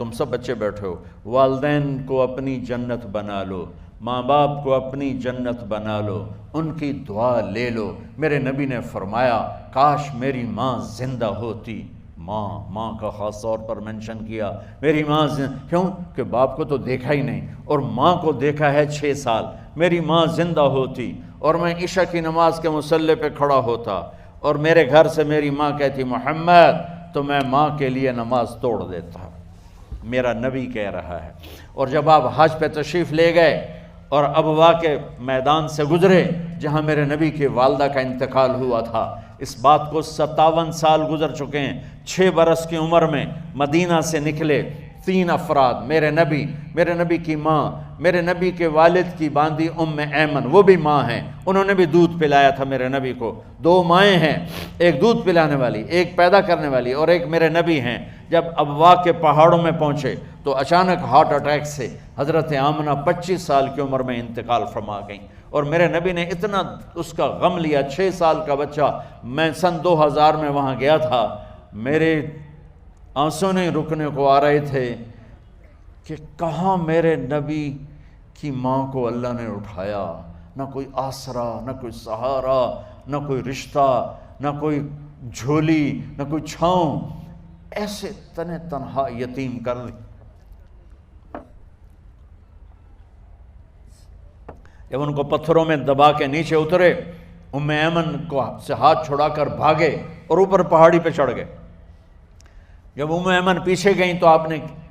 تم سب بچے بیٹھے ہو، والدین کو اپنی جنت بنا لو، ماں باپ کو اپنی جنت بنا لو، ان کی دعا لے لو۔ میرے نبی نے فرمایا کاش میری ماں زندہ ہوتی۔ ماں کا خاص طور پر منشن کیا، میری ماں کیوں کہ باپ کو تو دیکھا ہی نہیں، اور ماں کو دیکھا ہے 6 سال۔ میری ماں زندہ ہوتی اور میں عشاء کی نماز کے مصلی پہ کھڑا ہوتا اور میرے گھر سے میری ماں کہتی محمد، تو میں ماں کے لیے نماز توڑ دیتا۔ میرا نبی کہہ رہا ہے۔ اور جب آپ حج پہ تشریف لے گئے اور ابوا کے میدان سے گزرے جہاں میرے نبی کی والدہ کا انتقال ہوا تھا، اس بات کو 57 سال گزر چکے ہیں۔ 6 برس کی عمر میں مدینہ سے نکلے 3 افراد، میرے نبی کی ماں، میرے نبی کے والد کی باندی ام ایمن، وہ بھی ماں ہیں، انہوں نے بھی دودھ پلایا تھا میرے نبی کو۔ 2 مائیں ہیں، ایک دودھ پلانے والی، ایک پیدا کرنے والی، اور ایک میرے نبی ہیں۔ جب ابوا کے پہاڑوں میں پہنچے تو اچانک ہارٹ اٹیک سے حضرت آمنہ 25 سال کی عمر میں انتقال فرما گئیں، اور میرے نبی نے اتنا اس کا غم لیا۔ 6 سال کا بچہ، میں سن 2000 میں وہاں گیا تھا، میرے آنسوں نہیں رکنے کو آ رہے تھے کہ کہاں میرے نبی کی ماں کو اللہ نے اٹھایا، نہ کوئی آسرا، نہ کوئی سہارا، نہ کوئی رشتہ، نہ کوئی جھولی، نہ کوئی چھاؤں، ایسے تنہا یتیم کر دی۔ جب ان کو پتھروں میں دبا کے نیچے اترے، ام ایمن کو سے ہاتھ چھڑا کر بھاگے اور اوپر پہاڑی پہ چڑھ گئے۔ جب ام ایمن پیچھے گئیں تو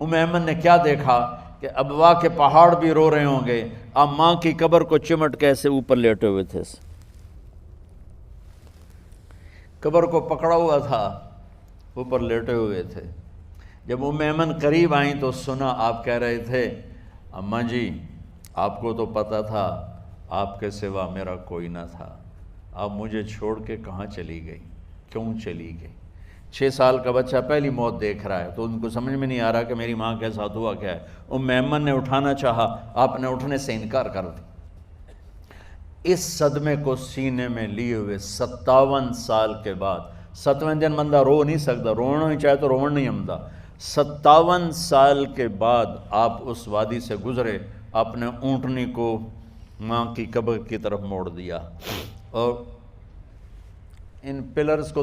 ام ایمن نے کیا دیکھا کہ ابوا کے پہاڑ بھی رو رہے ہوں گے، آپ ماں کی قبر کو چمٹ کے ایسے اوپر لیٹے ہوئے تھے، قبر کو پکڑا ہوا تھا، اوپر لیٹے ہوئے تھے۔ جب ام ایمن قریب آئیں تو سنا آپ کہہ رہے تھے اماں جی، آپ کو تو پتہ تھا آپ کے سوا میرا کوئی نہ تھا، آپ مجھے چھوڑ کے کہاں چلی گئی، کیوں چلی گئی؟ 6 سال کا بچہ پہلی موت دیکھ رہا ہے تو ان کو سمجھ میں نہیں آ رہا کہ میری ماں کے ساتھ ہوا کیا ہے۔ ام ایمن نے اٹھانا چاہا، آپ نے اٹھنے سے انکار کر دی۔ اس صدمے کو سینے میں لیے ہوئے 57 سال کے بعد، 7ویں دن بندہ رو نہیں سکتا، رونا ہی چاہے تو رونا نہیں آمدا، 57 سال کے بعد آپ اس وادی سے گزرے، اپنے اونٹنی کو ماں کی قبر کی طرف موڑ دیا، اور ان پلرز کو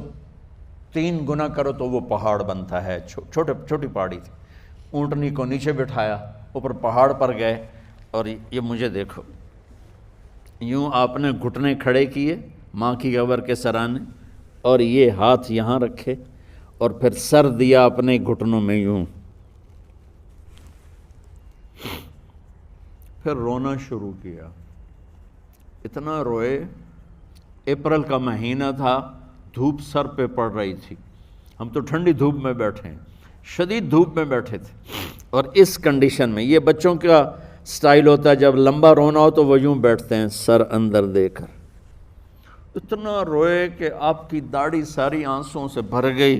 3 گنا کرو تو وہ پہاڑ بنتا ہے، چھوٹی پہاڑی تھی۔ اونٹنی کو نیچے بٹھایا، اوپر پہاڑ پر گئے، اور یہ مجھے دیکھو، یوں آپ نے گھٹنے کھڑے کیے ماں کی قبر کے سرانے، اور یہ ہاتھ یہاں رکھے، اور پھر سر دیا اپنے گھٹنوں میں یوں، پھر رونا شروع کیا۔ اتنا روئے، اپریل کا مہینہ تھا، دھوپ سر پہ پڑ رہی تھی، ہم تو ٹھنڈی دھوپ میں بیٹھے ہیں، شدید دھوپ میں بیٹھے تھے، اور اس کنڈیشن میں یہ بچوں کا سٹائل ہوتا ہے، جب لمبا رونا ہو تو وہ یوں بیٹھتے ہیں سر اندر دے کر۔ اتنا روئے کہ آپ کی داڑھی ساری آنسوں سے بھر گئی،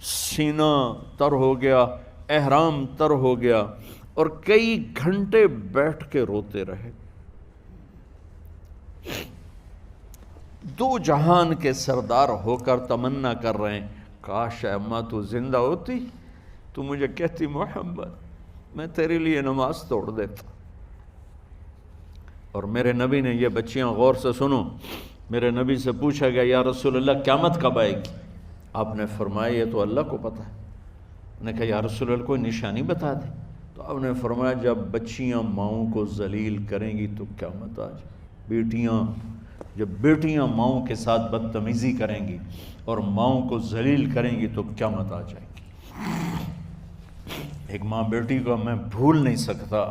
سینہ تر ہو گیا، احرام تر ہو گیا، اور کئی گھنٹے بیٹھ کے روتے رہے۔ 2 جہان کے سردار ہو کر تمنا کر رہے ہیں کاش اماں تو زندہ ہوتی، تو مجھے کہتی محمد میں تیرے لیے نماز توڑ دیتا۔ اور میرے نبی نے، یہ بچیاں غور سے سنو، میرے نبی سے پوچھا گیا یا رسول اللہ قیامت کب آئے گی؟ آپ نے فرمایا یہ تو اللہ کو پتہ ہے۔ نے کہا یا رسول اللہ کوئی نشانی بتا دیں؟ تو آپ نے فرمایا جب بچیاں ماؤں کو ذلیل کریں گی تو قیامت آ جائے۔ جب بیٹیاں ماؤں کے ساتھ بدتمیزی کریں گی اور ماؤں کو ذلیل کریں گی تو قیامت آ جائے گی۔ ایک ماں بیٹی کو میں بھول نہیں سکتا،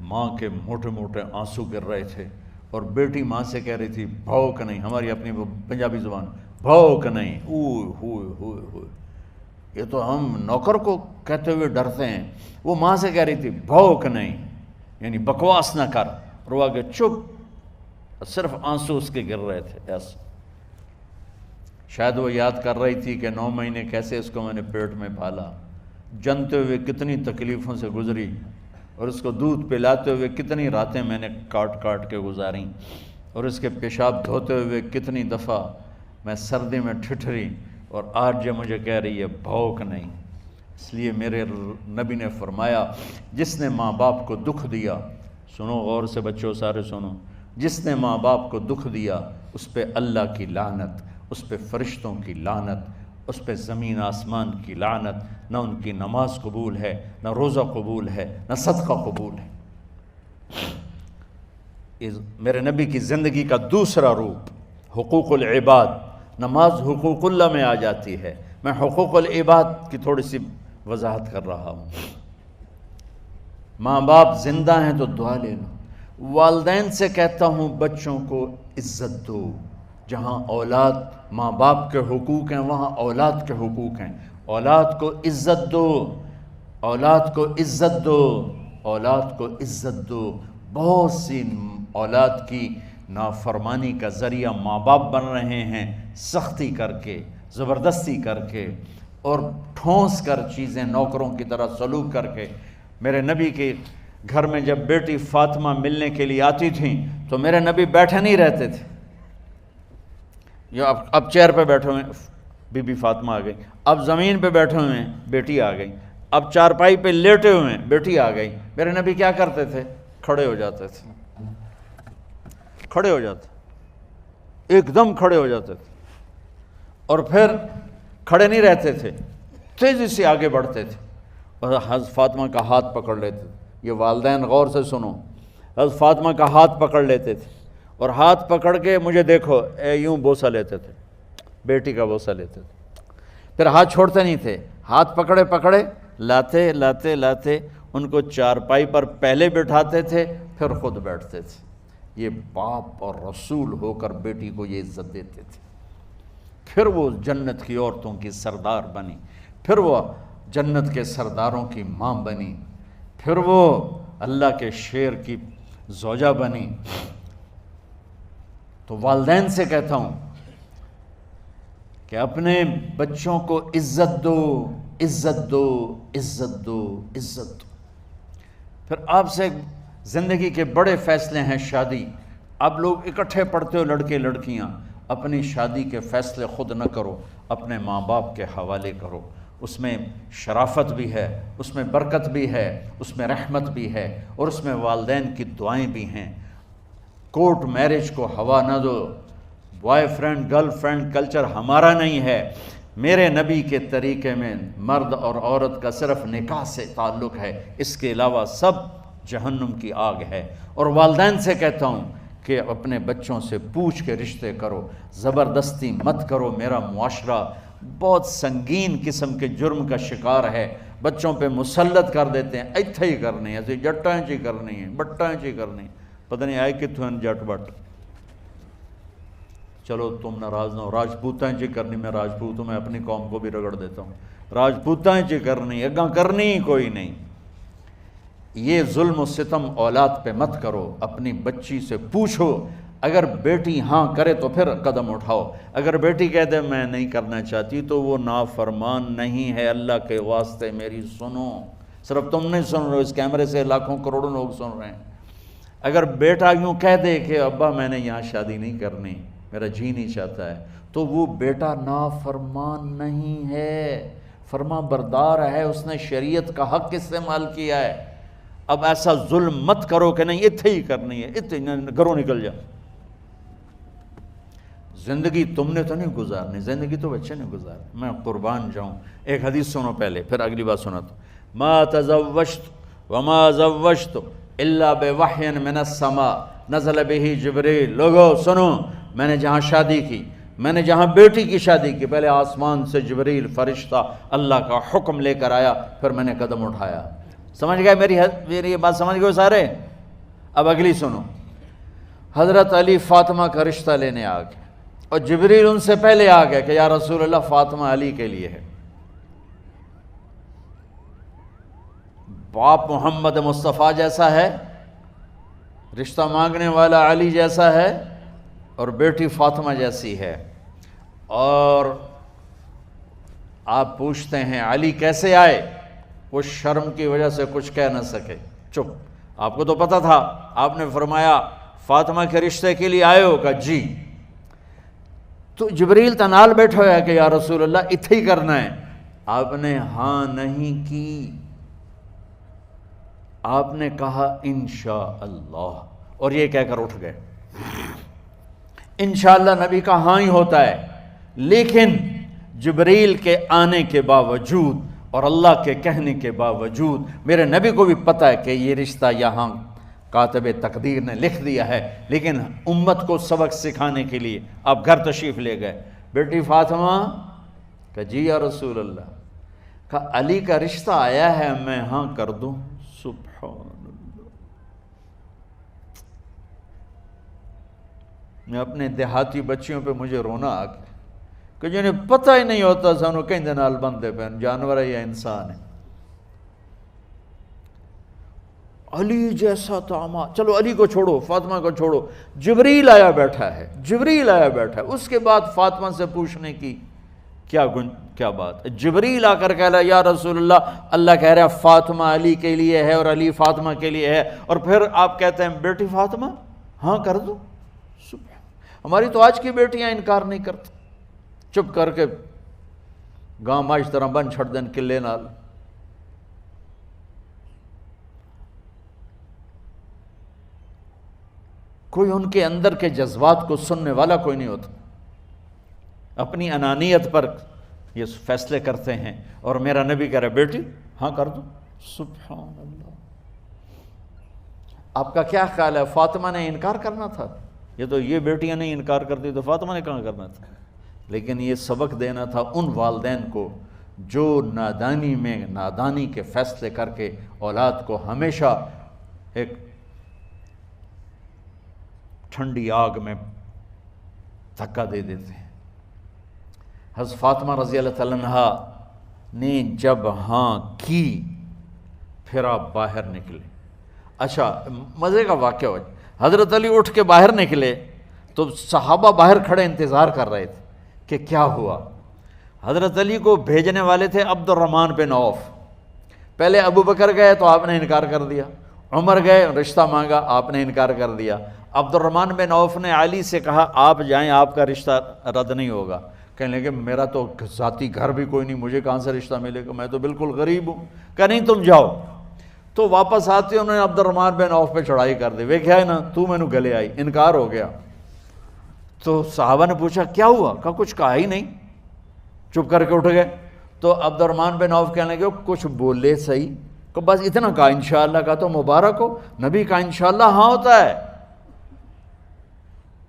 ماں کے موٹے موٹے آنسو گر رہے تھے، اور بیٹی ماں سے کہہ رہی تھی بھوک نہیں، ہماری اپنی پنجابی زبان، بھوک نہیں، اوئے ہوئے ہوئے ہوئے، یہ تو ہم نوکر کو کہتے ہوئے ڈرتے ہیں، وہ ماں سے کہہ رہی تھی بھوک نہیں، یعنی بکواس نہ کر، روا کے چپ، صرف آنسو اس کے گر رہے تھے ایسا۔ شاید وہ یاد کر رہی تھی کہ 9 مہینے کیسے اس کو میں نے پیٹ میں پالا، جنتے ہوئے کتنی تکلیفوں سے گزری، اور اس کو دودھ پلاتے ہوئے کتنی راتیں میں نے کاٹ کاٹ کے گزاریں، اور اس کے پیشاب دھوتے ہوئے کتنی دفعہ میں سردی میں ٹھٹھری، اور آج جو مجھے کہہ رہی ہے بھوک نہیں۔ اس لیے میرے نبی نے فرمایا جس نے ماں باپ کو دکھ دیا، سنو غور سے بچوں سارے سنو، جس نے ماں باپ کو دکھ دیا اس پہ اللہ کی لعنت، اس پہ فرشتوں کی لعنت، اس پہ زمین آسمان کی لعنت، نہ ان کی نماز قبول ہے، نہ روزہ قبول ہے، نہ صدقہ قبول ہے۔ میرے نبی کی زندگی کا دوسرا روپ حقوق العباد، نماز حقوق اللہ میں آ جاتی ہے، میں حقوق العباد کی تھوڑی سی وضاحت کر رہا ہوں۔ ماں باپ زندہ ہیں تو دعا لے لو۔ والدین سے کہتا ہوں بچوں کو عزت دو، جہاں اولاد ماں باپ کے حقوق ہیں وہاں اولاد کے حقوق ہیں، اولاد کو عزت دو، اولاد کو عزت دو، اولاد کو عزت دو۔ بہت سی اولاد کی نافرمانی کا ذریعہ ماں باپ بن رہے ہیں، سختی کر کے، زبردستی کر کے اور ٹھونس کر چیزیں نوکروں کی طرح سلوک کر کے۔ میرے نبی کے گھر میں جب بیٹی فاطمہ ملنے کے لیے آتی تھیں تو میرے نبی بیٹھے نہیں رہتے تھے، اب چیئر پہ بیٹھے ہوئے بی بی فاطمہ آ گئی، اب زمین پہ بیٹھے ہوئے ہیں بیٹی آ گئی، اب چارپائی پہ لیٹے ہوئے ہیں بیٹی آ گئی۔ میرے نبی کیا کرتے تھے؟ کھڑے ہو جاتے تھے، کھڑے ہو جاتے، ایک دم کھڑے ہو جاتے تھے، اور پھر کھڑے نہیں رہتے تھے، تیزی سے آگے بڑھتے تھے اور حضرت فاطمہ کا ہاتھ پکڑ لیتے تھے۔ یہ والدین غور سے سنو، حضرت فاطمہ کا ہاتھ پکڑ لیتے تھے اور ہاتھ پکڑ کے مجھے دیکھو یوں بوسہ لیتے تھے، بیٹی کا بوسہ لیتے تھے، پھر ہاتھ چھوڑتے نہیں تھے، ہاتھ پکڑے پکڑے لاتے لاتے لاتے ان کو چارپائی پر پہلے بٹھاتے تھے پھر خود بیٹھتے تھے۔ یہ باپ اور رسول ہو کر بیٹی کو یہ عزت دیتے تھے۔ پھر وہ جنت کی عورتوں کی سردار بنی، پھر وہ جنت کے سرداروں کی ماں بنی، پھر وہ اللہ کے شیر کی زوجہ بنی۔ تو والدین سے کہتا ہوں کہ اپنے بچوں کو عزت دو، عزت دو، عزت دو، عزت دو۔ پھر آپ سے زندگی کے بڑے فیصلے ہیں شادی۔ اب لوگ اکٹھے پڑھتے ہو لڑکے لڑکیاں، اپنی شادی کے فیصلے خود نہ کرو، اپنے ماں باپ کے حوالے کرو۔ اس میں شرافت بھی ہے، اس میں برکت بھی ہے، اس میں رحمت بھی ہے، اور اس میں والدین کی دعائیں بھی ہیں۔ کورٹ میرج کو ہوا نہ دو، boyfriend girlfriend culture ہمارا نہیں ہے۔ میرے نبی کے طریقے میں مرد اور عورت کا صرف نکاح سے تعلق ہے، اس کے علاوہ سب جہنم کی آگ ہے۔ اور والدین سے کہتا ہوں کہ اپنے بچوں سے پوچھ کے رشتے کرو، زبردستی مت کرو۔ میرا معاشرہ بہت سنگین قسم کے جرم کا شکار ہے، بچوں پہ مسلط کر دیتے ہیں، ایتھے ہی کرنی ہے، ایسے جٹائیں چی کرنی ہے، بٹائیں چی کرنی ہے، پتہ نہیں آئے کتوں ہیں جٹ بٹ۔ چلو تم ناراض نہ ہو، راجپوتائیں چی کرنی، میں راجپوت ہوں، میں اپنی قوم کو بھی رگڑ دیتا ہوں، راجپوتائیں چی کرنی، اگاں کرنی ہی کوئی نہیں۔ یہ ظلم و ستم اولاد پہ مت کرو، اپنی بچی سے پوچھو، اگر بیٹی ہاں کرے تو پھر قدم اٹھاؤ، اگر بیٹی کہہ دے میں نہیں کرنا چاہتی تو وہ نافرمان نہیں ہے۔ اللہ کے واسطے میری سنو، صرف تم نہیں سن رہے ہو، اس کیمرے سے لاکھوں کروڑوں لوگ سن رہے ہیں۔ اگر بیٹا یوں کہہ دے کہ ابا میں نے یہاں شادی نہیں کرنی، میرا جی نہیں چاہتا ہے، تو وہ بیٹا نافرمان نہیں ہے، فرما بردار ہے، اس نے شریعت کا حق استعمال کیا ہے۔ اب ایسا ظلم مت کرو کہ نہیں اتھے ہی کرنی ہے، اتھے گھروں نکل جا۔ زندگی تم نے تو نہیں گزارنی، زندگی تو بچے نے گزارنی۔ میں قربان جاؤں، ایک حدیث سنو پہلے پھر اگلی بات سناتا ہوں۔ ما تزوجت وما زوجت الا بوحی من السماء نزل به جبریل۔ لوگو سنو، میں نے جہاں شادی کی، میں نے جہاں بیٹی کی شادی کی، پہلے آسمان سے جبریل فرشتہ اللہ کا حکم لے کر آیا، پھر میں نے قدم اٹھایا۔ سمجھ گئے میری یہ بات؟ سمجھ گئے سارے؟ اب اگلی سنو۔ حضرت علی فاطمہ کا رشتہ لینے آ گئے اور جبریل ان سے پہلے آ گیا کہ یا رسول اللہ فاطمہ علی کے لیے ہے۔ باپ محمد مصطفیٰ جیسا ہے، رشتہ مانگنے والا علی جیسا ہے، اور بیٹی فاطمہ جیسی ہے۔ اور آپ پوچھتے ہیں علی کیسے آئے؟ وہ شرم کی وجہ سے کچھ کہہ نہ سکے، چپ۔ آپ کو تو پتہ تھا، آپ نے فرمایا فاطمہ کے رشتے کے لیے آئے ہو؟ کہا جی۔ تو جبریل تنال بیٹھا ہوا ہے کہ یا رسول اللہ اتھے ہی کرنا ہے، آپ نے ہاں نہیں کی، آپ نے کہا انشاءاللہ، اور یہ کہہ کر اٹھ گئے۔ انشاءاللہ نبی کا ہاں ہی ہوتا ہے، لیکن جبریل کے آنے کے باوجود اور اللہ کے کہنے کے باوجود میرے نبی کو بھی پتہ ہے کہ یہ رشتہ یہاں کاتب تقدیر نے لکھ دیا ہے، لیکن امت کو سبق سکھانے کے لیے آپ گھر تشریف لے گئے۔ بیٹی فاطمہ کہ جی یا رسول اللہ، کہا علی کا رشتہ آیا ہے، میں ہاں کر دوں؟ سبحان اللہ۔ میں اپنے دیہاتی بچیوں پہ مجھے رونا آ گیا کہ جنہیں پتہ ہی نہیں ہوتا سانو کہیں نال بندے پہ جانور ہے یا انسان ہے۔ علی جیسا داماد، چلو علی کو چھوڑو، فاطمہ کو چھوڑو، جبریل آیا بیٹھا ہے، جبریل آیا بیٹھا ہے۔ اس کے بعد فاطمہ سے پوچھنے کی کیا بات؟ جبریل آ کر کہہ رہا یا رسول اللہ، اللہ کہہ رہا ہے فاطمہ علی کے لیے ہے اور علی فاطمہ کے لیے ہے، اور پھر آپ کہتے ہیں بیٹی فاطمہ ہاں کر دو۔ ہماری تو آج کی بیٹیاں انکار نہیں کرتی، چپ کر کے گاں ماش طرح بن چھڑ دین کلے نال۔ کوئی ان کے اندر کے جذبات کو سننے والا کوئی نہیں ہوتا، اپنی انانیت پر یہ فیصلے کرتے ہیں، اور میرا نبی کہہ رہا بیٹی ہاں کر دو۔ سبحان اللہ۔ آپ کا کیا خیال ہے فاطمہ نے انکار کرنا تھا؟ یہ تو یہ بیٹیاں نہیں انکار کرتی تو فاطمہ نے کہاں کرنا تھا؟ لیکن یہ سبق دینا تھا ان والدین کو جو نادانی کے فیصلے کر کے اولاد کو ہمیشہ ایک ٹھنڈی آگ میں دھکا دے دیتے ہیں۔ حضرت فاطمہ رضی اللہ تعالیٰ عنہا نے جب ہاں کی پھر آپ باہر نکلے۔ اچھا مزے کا واقعہ ہو، حضرت علی اٹھ کے باہر نکلے تو صحابہ باہر کھڑے انتظار کر رہے تھے کہ کیا ہوا۔ حضرت علی کو بھیجنے والے تھے عبد الرحمن بن عوف، پہلے ابو بکر گئے تو آپ نے انکار کر دیا، عمر گئے رشتہ مانگا، آپ نے انکار کر دیا۔ عبد الرحمن بن عوف نے علی سے کہا آپ جائیں، آپ کا رشتہ رد نہیں ہوگا۔ کہنے لگے میرا تو ذاتی گھر بھی کوئی نہیں، مجھے کہاں سے رشتہ ملے گا، میں تو بالکل غریب ہوں۔ کہا نہیں تم جاؤ۔ تو واپس آتے انہوں نے عبد الرحمن بن عوف پہ چڑھائی کر دی، ویکھیا ہے نا تو مینوں گلے آئی، انکار ہو گیا۔ تو صحابہ نے پوچھا کیا ہوا؟ کہا کچھ کہا ہی نہیں، چپ کر کے اٹھ گئے۔ تو عبد الرحمن بن عوف کہنے لگے کچھ بولے صحیح، کہ بس اتنا کہا انشاءاللہ کا تو مبارک ہو، نبی کا انشاءاللہ ہاں ہوتا ہے۔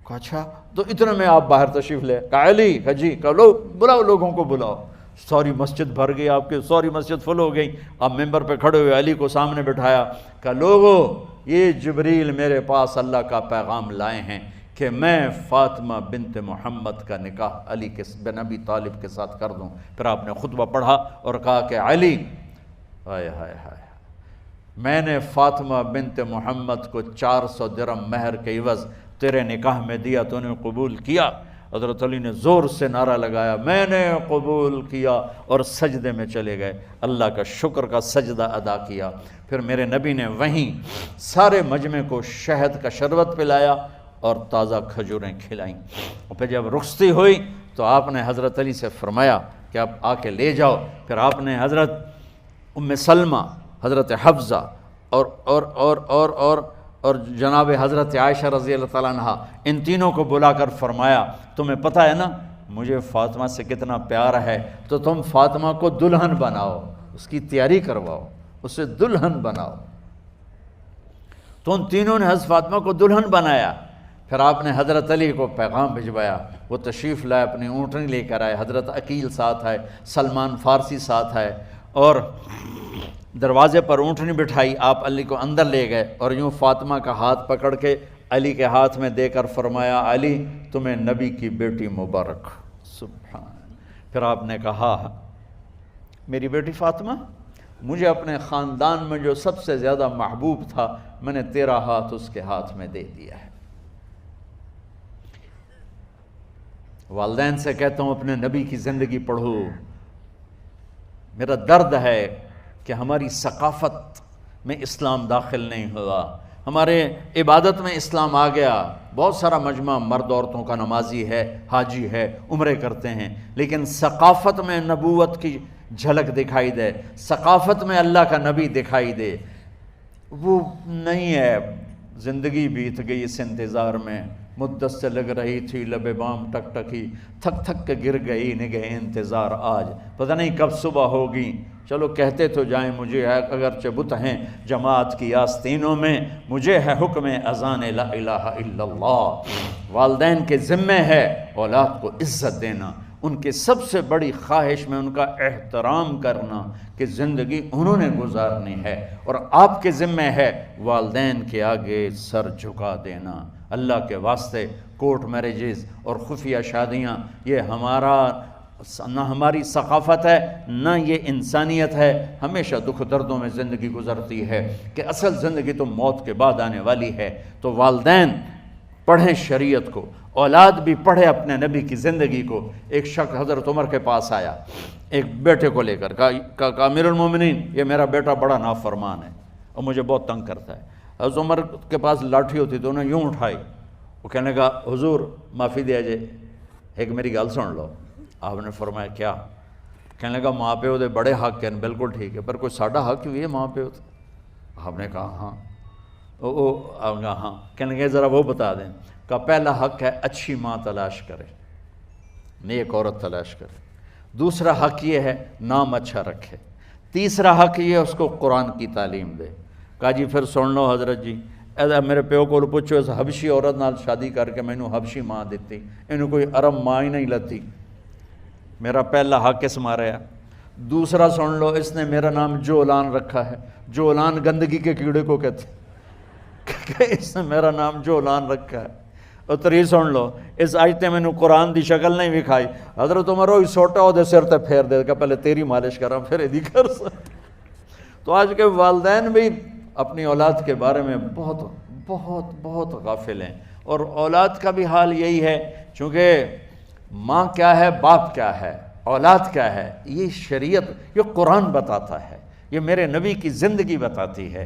کہا اچھا، تو اتنے میں آپ باہر تشریف لے۔ کہا علی، کہا جی، کہا لو بلاؤ، لوگوں کو بلاؤ۔ ساری مسجد بھر گئی، آپ کی ساری مسجد فل ہو گئی۔ آپ ممبر پہ کھڑے ہوئے علی کو سامنے بٹھایا، کہا لوگو یہ جبریل میرے پاس اللہ کا پیغام لائے ہیں کہ میں فاطمہ بنت محمد کا نکاح علی کے بن ابی طالب کے ساتھ کر دوں۔ پھر آپ نے خطبہ پڑھا اور کہا کہ علی، ہائے ہائے ہائے، میں نے فاطمہ بنت محمد کو 400 درہم مہر کے عوض تیرے نکاح میں دیا، تو نے قبول کیا؟ حضرت علی نے زور سے نعرہ لگایا میں نے قبول کیا، اور سجدے میں چلے گئے، اللہ کا شکر کا سجدہ ادا کیا۔ پھر میرے نبی نے وہیں سارے مجمع کو شہد کا شربت پلایا اور تازہ کھجوریں کھلائیں، اور پھر جب رخصتی ہوئی تو آپ نے حضرت علی سے فرمایا کہ آپ آ کے لے جاؤ۔ پھر آپ نے حضرت ام سلمہ، حضرت حفصہ اور جناب حضرت عائشہ رضی اللہ تعالیٰ عنہ، ان تینوں کو بلا کر فرمایا تمہیں پتہ ہے نا مجھے فاطمہ سے کتنا پیار ہے، تو تم فاطمہ کو دلہن بناؤ، اس کی تیاری کرواؤ، اسے دلہن بناؤ۔ تو ان تینوں نے حضرت فاطمہ کو دلہن بنایا۔ پھر آپ نے حضرت علی کو پیغام بھجوایا، وہ تشریف لائے، اپنی اونٹنی لے کر آئے، حضرت عقیل ساتھ ہے، سلمان فارسی ساتھ ہے، اور دروازے پر اونٹنی بٹھائی، آپ علی کو اندر لے گئے اور یوں فاطمہ کا ہاتھ پکڑ کے علی کے ہاتھ میں دے کر فرمایا علی تمہیں نبی کی بیٹی مبارک۔ سبحان۔ پھر آپ نے کہا میری بیٹی فاطمہ، مجھے اپنے خاندان میں جو سب سے زیادہ محبوب تھا میں نے تیرا ہاتھ اس کے ہاتھ میں دے دیا ہے۔ والدین سے کہتا ہوں اپنے نبی کی زندگی پڑھو۔ میرا درد ہے کہ ہماری ثقافت میں اسلام داخل نہیں ہوا، ہمارے عبادت میں اسلام آ گیا، بہت سارا مجمع مرد عورتوں کا نمازی ہے، حاجی ہے، عمرے کرتے ہیں، لیکن ثقافت میں نبوت کی جھلک دکھائی دے، ثقافت میں اللہ کا نبی دکھائی دے، وہ نہیں ہے۔ زندگی بیت گئی اس انتظار میں، مدت سے لگ رہی تھی لب بام ٹک ٹکی، تھک تھک کے گر گئی نگہ انتظار آج، پتہ نہیں کب صبح ہوگی۔ چلو کہتے تو جائیں مجھے ہے اگرچہ بت ہیں جماعت کی آستینوں میں، مجھے ہے حکم اذان لا الہ الا اللہ۔ والدین کے ذمہ ہے اولاد کو عزت دینا، ان کے سب سے بڑی خواہش میں ان کا احترام کرنا کہ زندگی انہوں نے گزارنی ہے، اور آپ کے ذمہ ہے والدین کے آگے سر جھکا دینا۔ اللہ کے واسطے کورٹ میرجز اور خفیہ شادیاں یہ نہ ہماری ثقافت ہے نہ یہ انسانیت ہے۔ ہمیشہ دکھ دردوں میں زندگی گزرتی ہے کہ اصل زندگی تو موت کے بعد آنے والی ہے۔ تو والدین پڑھیں شریعت کو، اولاد بھی پڑھے اپنے نبی کی زندگی کو۔ ایک شخص حضرت عمر کے پاس آیا ایک بیٹے کو لے کر، کہا امیر المومنین یہ میرا بیٹا بڑا نافرمان ہے اور مجھے بہت تنگ کرتا ہے۔ حضرت عمر کے پاس لاٹھی ہوتی تو انہوں نے یوں اٹھائی، وہ کہنے لگا حضور معافی دیا جائے، ایک میری گل سن لو۔ آپ نے فرمایا کیا؟ کہنے لگا ماں پیو دے بڑے حق ہیں، بالکل ٹھیک ہے، پر کوئی ساڈا حق بھی ہے ماں پیو تے؟ آپ نے کہا ہاں۔ آپ نے کہا ہاں۔ کہنے لگے ذرا وہ بتا دیں۔ کہا پہلا حق ہے اچھی ماں تلاش کرے، نیک عورت تلاش کرے۔ دوسرا حق یہ ہے نام اچھا رکھے۔ تیسرا حق یہ ہے اس کو قرآن کی تعلیم دے۔ کہا جی پھر سن لو حضرت جی، میرے پیو کو پوچھو اس حبشی عورت نال شادی کر کے مینوں حبشی ماں دیتی، انہوں کوئی عرب ماں ہی نہیں لتی۔ میرا پہلا حق اس مارے ہے۔ دوسرا سن لو، اس نے میرا نام جولان رکھا ہے، جولان گندگی کے کیڑے کو کہتے کہ اس نے میرا نام جولان رکھا ہے۔ اور تری سن لو، اس آج تے مینوں قرآن دی شکل نہیں وکھائی۔ حضرت عمر ہوئی سوٹا وہ دے سر تے پھیر دے کہ پہلے تیری مالش کراں پھر ایدی کر سکتا۔ تو آج کے والدین بھی اپنی اولاد کے بارے میں بہت بہت بہت غافل ہیں، اور اولاد کا بھی حال یہی ہے، چونکہ ماں کیا ہے، باپ کیا ہے، اولاد کیا ہے، یہ شریعت، یہ قرآن بتاتا ہے، یہ میرے نبی کی زندگی بتاتی ہے۔